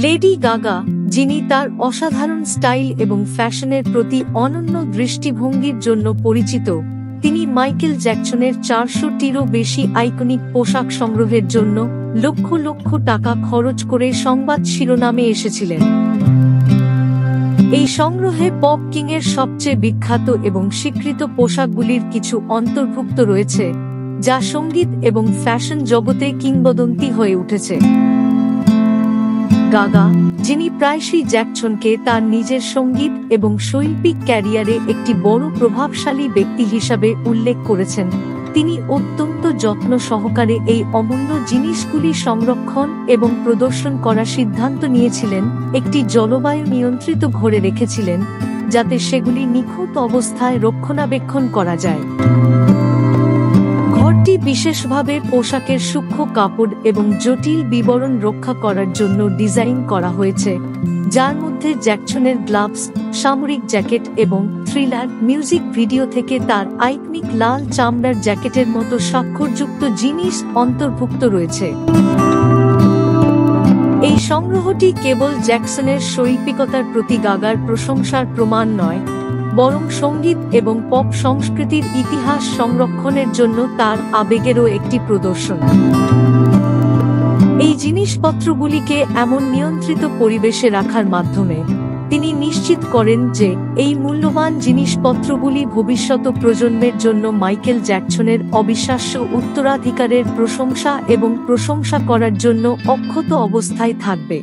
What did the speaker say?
Lady Gaga, যিনি তার অসাধারণ স্টাইল এবং ফ্যাশনের প্রতি অনন্য দৃষ্টিভঙ্গির জন্য পরিচিত, তিনি মাইকেল জ্যাকসনের 400টিরও বেশি আইকনিক পোশাক সংগ্রহের জন্য লক্ষ লক্ষ টাকা খরচ করে সংবাদ শিরোনামে এসেছিলেন। এই সংগ্রহে পপ কিংয়ের সবচেয়ে বিখ্যাত এবং স্বীকৃত পোশাকগুলির কিছু অন্তর্ভুক্ত রয়েছে, যা সঙ্গীত এবং ফ্যাশন জগতে কিংবদন্তি হয়ে উঠেছে। গাগা, যিনি প্রায়শই জ্যাকসনকে তার নিজের সঙ্গীত এবং শৈল্পিক ক্যারিয়ারে একটি বড় প্রভাবশালী ব্যক্তি হিসাবে উল্লেখ করেছেন, তিনি অত্যন্ত যত্ন সহকারে এই অমূল্য জিনিসগুলি সংরক্ষণ এবং প্রদর্শন করার সিদ্ধান্ত নিয়েছিলেন, একটি জলবায়ু নিয়ন্ত্রিত ঘরে রেখেছিলেন, যাতে সেগুলি নিখুঁত অবস্থায় রক্ষণাবেক্ষণ করা যায়। ঘরটি বিশেষভাবে পোশাকের সূক্ষ্ম কাপড় এবং জটিল বিবরণ রক্ষা করার জন্য ডিজাইন করা হয়েছে, যার মধ্যে জ্যাকসনের গ্লাভস, সামরিক জ্যাকেট এবং থ্রিলার মিউজিক ভিডিও থেকে তার আইকনিক লাল চামড়ার জ্যাকেটের মতো স্বাক্ষরযুক্ত জিনিস অন্তর্ভুক্ত রয়েছে। এই সংগ্রহটি কেবল জ্যাকসনের শৈল্পিকতার প্রতি গাগার প্রশংসার প্রমাণ নয়, বরং সঙ্গীত এবং পপ সংস্কৃতির ইতিহাস সংরক্ষণের জন্য তার আবেগেরও একটি প্রদর্শন। এই জিনিসপত্রগুলিকে এমন নিয়ন্ত্রিত পরিবেশে রাখার মাধ্যমে তিনি নিশ্চিত করেন যে এই মূল্যবান জিনিসপত্রগুলি ভবিষ্যৎ প্রজন্মের জন্য মাইকেল জ্যাকসনের অবিশ্বাস্য উত্তরাধিকারের প্রশংসা এবং প্রশংসা করার জন্য অক্ষত অবস্থায় থাকবে।